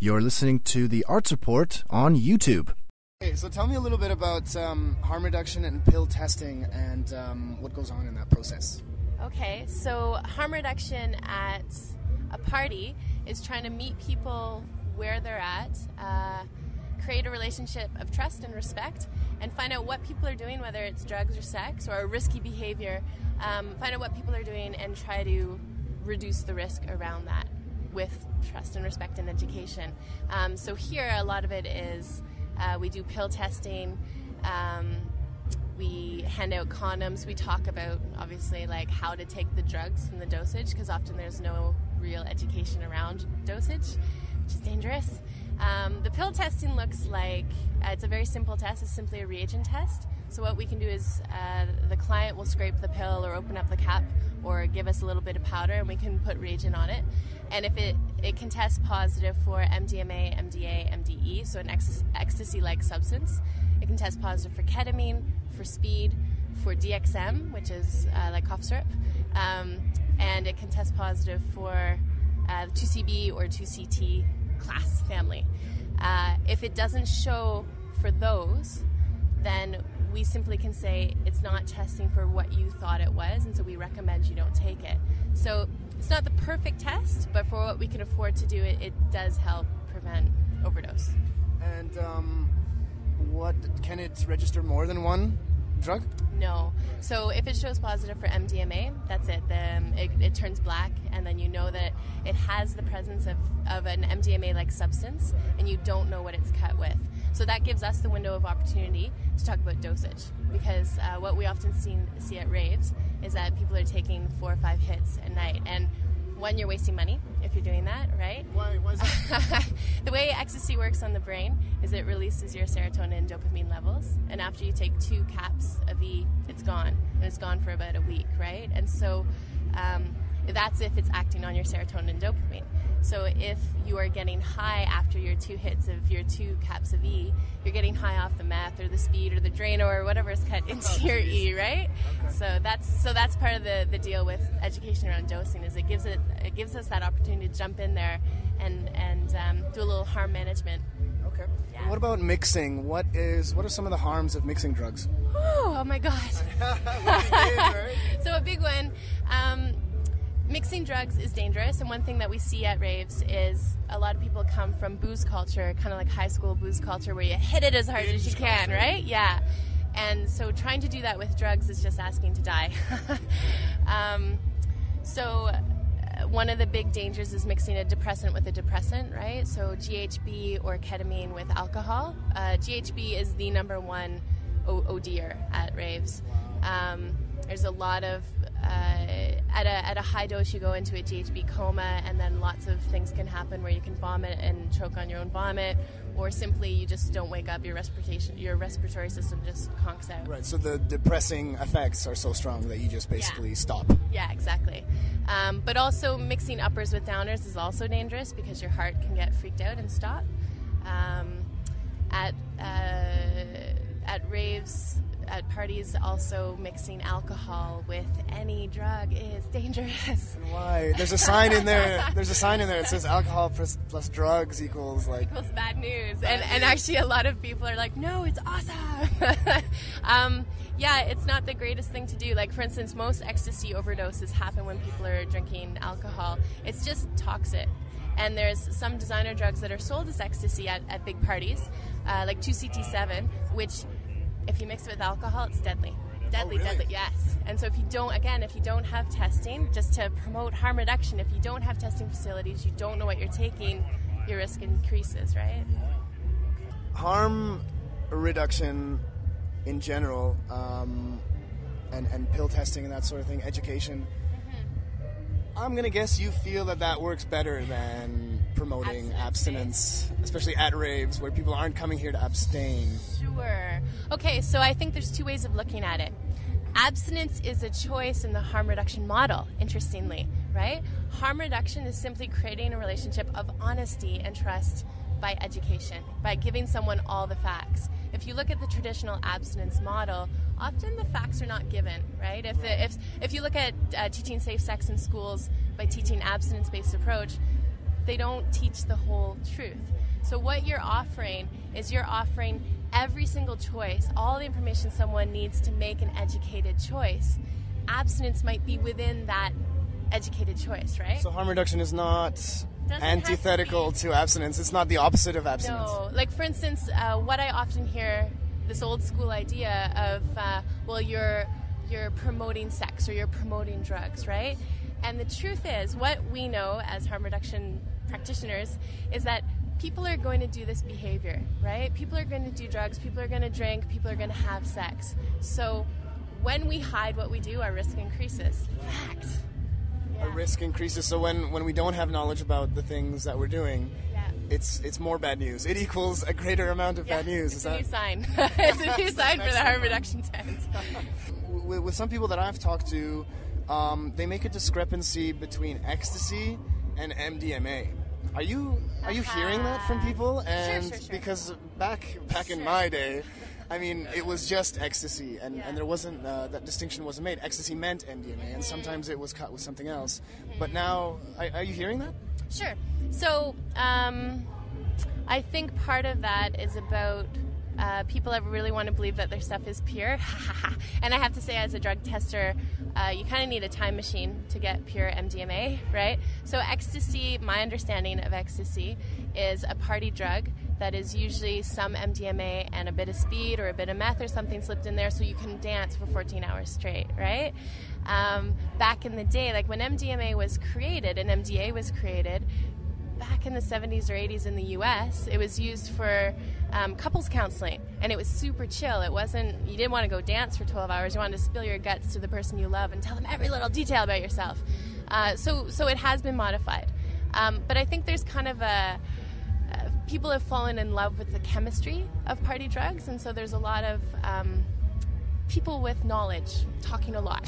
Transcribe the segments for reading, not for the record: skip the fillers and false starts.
You're listening to the Arts Report on YouTube. Okay, so tell me a little bit about harm reduction and pill testing and what goes on in that process. Okay, so harm reduction at a party is trying to meet people where they're at, create a relationship of trust and respect, and find out what people are doing, whether it's drugs or sex or risky behavior, find out what people are doing and try to reduce the risk around that with trust and respect and education. So here a lot of it is we do pill testing, we hand out condoms, we talk about obviously like how to take the drugs and the dosage, because often there's no real education around dosage, which is dangerous. The pill testing looks like, it's a very simple test, it's simply a reagent test. So what we can do is the client will scrape the pill or open up the cap or give us a little bit of powder and we can put reagent on it. And if it can test positive for MDMA, MDA, MDE, so an ecstasy-like substance. It can test positive for ketamine, for speed, for DXM, which is like cough syrup, and it can test positive for 2CB or 2CT class family. If it doesn't show for those, then we simply can say it's not testing for what you thought it was, and so we recommend you don't take it. So it's not the perfect test, but for what we can afford to do, it does help prevent overdose. And what can it register more than one drug? No. So if it shows positive for MDMA, that's it. It turns black, and then you know that it has the presence of an MDMA-like substance, and you don't know what it's cut with. So that gives us the window of opportunity to talk about dosage, because what we often see at raves is that people are taking 4 or 5 hits a night, and one, you're wasting money if you're doing that, right? Why is that? The way ecstasy works on the brain is it releases your serotonin and dopamine levels, and after you take 2 caps of E, it's gone, and it's gone for about a week, right? And so that's if it's acting on your serotonin and dopamine. So if you are getting high after your 2 hits of your 2 caps of E, you're getting high off the meth or the speed or the Drano or whatever is cut into your E, right? Okay. So that's part of the deal with education around dosing, is it gives us that opportunity to jump in there and do a little harm management. Okay. Yeah. What about mixing? What are some of the harms of mixing drugs? Oh my God. Right? So a big one. Mixing drugs is dangerous, and one thing that we see at raves is a lot of people come from booze culture, kind of like high school booze culture, where you hit it as hard as you can, right? Yeah. And so trying to do that with drugs is just asking to die. One of the big dangers is mixing a depressant with a depressant, right? So GHB or ketamine with alcohol. GHB is the #1 ODer at raves. There's a lot of at a high dose you go into a GHB coma, and then lots of things can happen where you can vomit and choke on your own vomit, or simply you just don't wake up, your respiratory system just conks out. Right, so the depressing effects are so strong that you just basically stop. Yeah, exactly. But also mixing uppers with downers is also dangerous because your heart can get freaked out and stop. At raves, at parties, also mixing alcohol with any drug is dangerous. And why? There's a sign in there. That says alcohol plus drugs equals bad news. And actually, a lot of people are like, no, it's awesome. Yeah, it's not the greatest thing to do. Like, for instance, most ecstasy overdoses happen when people are drinking alcohol. It's just toxic. And there's some designer drugs that are sold as ecstasy at big parties, like 2CT7, which, if you mix it with alcohol, it's deadly. Deadly, yes. And so if you don't have testing, just to promote harm reduction, if you don't have testing facilities, you don't know what you're taking, your risk increases, right? Harm reduction in general, and pill testing and that sort of thing, education. I'm going to guess you feel that works better than promoting abstinence, especially at raves where people aren't coming here to abstain. Sure. Okay, so I think there's 2 ways of looking at it. Abstinence is a choice in the harm reduction model, interestingly, right? Harm reduction is simply creating a relationship of honesty and trust by education, by giving someone all the facts. If you look at the traditional abstinence model, often the facts are not given, right? If you look at teaching safe sex in schools by teaching abstinence-based approach, they don't teach the whole truth. So what you're offering is you're offering every single choice, all the information someone needs to make an educated choice. Abstinence might be within that educated choice, right? So harm reduction is not antithetical to abstinence. It's not the opposite of abstinence. No. Like, for instance, what I often hear, this old school idea of, well, you're promoting sex or you're promoting drugs, right? And the truth is, what we know as harm reduction practitioners is that people are going to do this behavior, right? People are going to do drugs, people are going to drink, people are going to have sex. So when we hide what we do, our risk increases. Fact. Our risk increases. So when we don't have knowledge about the things that we're doing, it's more bad news. It equals a greater amount of bad news. It's a new sign. It's a new sign for the harm reduction tent. With some people that I've talked to, they make a discrepancy between ecstasy and MDMA. Are you hearing that from people? And Sure. because back in my day, I mean, it was just ecstasy, and there wasn't that distinction wasn't made. Ecstasy meant MDMA, and sometimes it was cut with something else. But now, are you hearing that? Sure. So I think part of that is about people that really want to believe that their stuff is pure. And I have to say, as a drug tester, you kind of need a time machine to get pure MDMA, right? So ecstasy, my understanding of ecstasy, is a party drug that is usually some MDMA and a bit of speed or a bit of meth or something slipped in there so you can dance for 14 hours straight, right? Back in the day, like when MDMA was created and MDA was created, back in the 70s or 80s in the US, it was used for couples counseling, and it was super chill. It wasn't, you didn't want to go dance for 12 hours, you wanted to spill your guts to the person you love and tell them every little detail about yourself. So it has been modified. But I think there's kind of people have fallen in love with the chemistry of party drugs, and so there's a lot of people with knowledge talking a lot.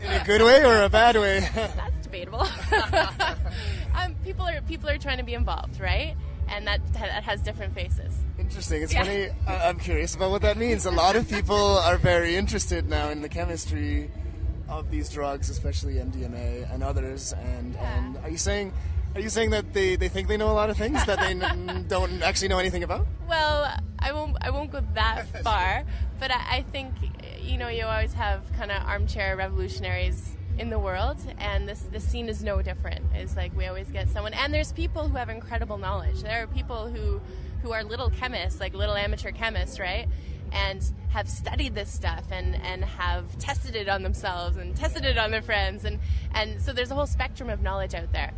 In a good way or a bad way? That's debatable. People are trying to be involved, right? And that has different faces. Interesting. It's funny. I'm curious about what that means. A lot of people are very interested now in the chemistry of these drugs, especially MDMA and others. And are you saying that they think they know a lot of things that they don't actually know anything about? Well, I won't go that far, but I think you always have kind of armchair revolutionaries in the world, and this scene is no different. It's like we always get someone, and there's people who have incredible knowledge. There are people who are little chemists, like little amateur chemists, right? And have studied this stuff and have tested it on themselves and tested it on their friends, and so there's a whole spectrum of knowledge out there.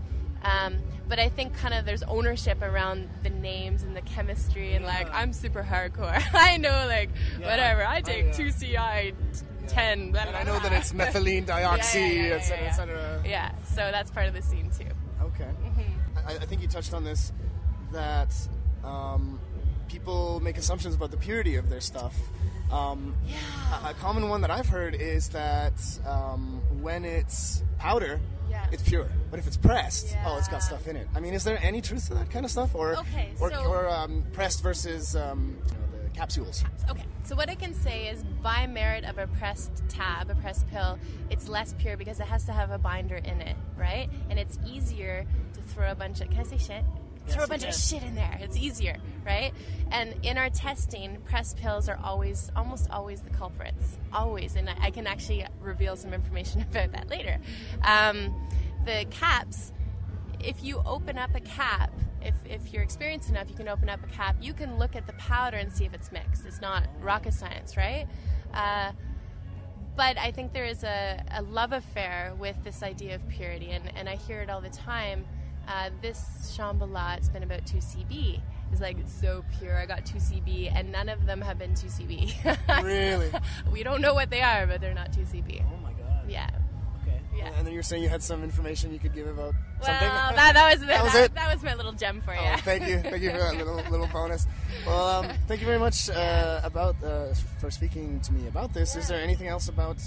But I think kind of there's ownership around the names and the chemistry, and like, I'm super hardcore. I know, like, whatever. I take 2CI 10. Blah, blah, and I know that it's methylene dioxy, etc., etc. Yeah, so that's part of the scene too. Okay. Mm-hmm. I think you touched on this, that people make assumptions about the purity of their stuff. A common one that I've heard is that when it's powder, it's pure, but if it's pressed, it's got stuff in it. I mean, is there any truth to that kind of stuff, or pressed versus the capsules? Okay, so what I can say is, by merit of a pressed tab, a pressed pill, it's less pure because it has to have a binder in it, right? And it's easier to throw a bunch of, can I say shit? Throw a bunch of shit in there. It's easier, right? And in our testing, pressed pills are almost always the culprits. Always. And I can actually reveal some information about that later. The caps, if you open up a cap, if you're experienced enough, you can open up a cap, you can look at the powder and see if it's mixed. It's not rocket science, right? But I think there is a love affair with this idea of purity, and I hear it all the time. This Shambhala, it's been about 2CB. It's like, it's so pure, I got 2CB, and none of them have been 2CB. Really? We don't know what they are, but they're not 2CB. Oh my god. Yeah. Okay. Yeah. And then you're saying you had some information you could give about something? Well, that was it? That was my little gem for you. Oh, thank you for that little bonus. Well, thank you very much for speaking to me about this. Is there anything else about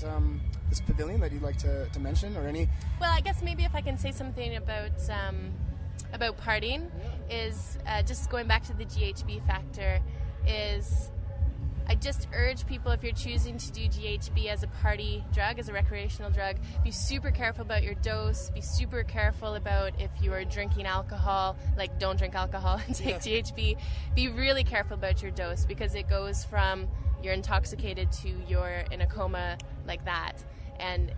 this pavilion that you'd like to mention, or any? Well, I guess maybe if I can say something about partying, is just going back to the GHB factor, is I just urge people, if you're choosing to do GHB as a party drug, as a recreational drug, be super careful about your dose. Be super careful about if you are drinking alcohol, like don't drink alcohol and take GHB. Be really careful about your dose, because it goes from you're intoxicated to you're in a coma like that. And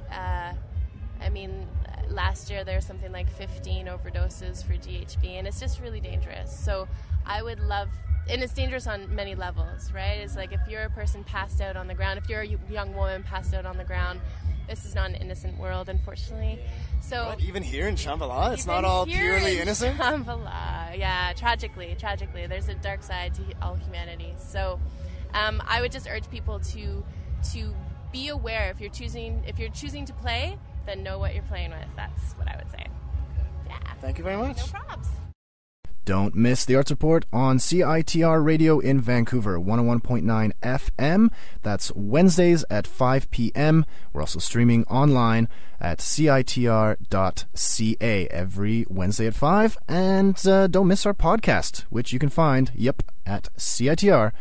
last year there was something like 15 overdoses for GHB, and it's just really dangerous. So I would love, and it's dangerous on many levels, right? It's like if you're a person passed out on the ground, if you're a young woman passed out on the ground, this is not an innocent world, unfortunately. So what, even here in Shambhala, it's not all purely innocent? Shambhala, yeah, tragically, there's a dark side to all humanity. So I would just urge people to be aware. If you're choosing to play, then know what you're playing with. That's what I would say. Yeah. Thank you very much. No props. Don't miss the Arts Report on CiTR Radio in Vancouver, 101.9 FM. That's Wednesdays at 5 p.m. We're also streaming online at CiTR.ca every Wednesday at 5. And don't miss our podcast, which you can find, at CiTR.ca.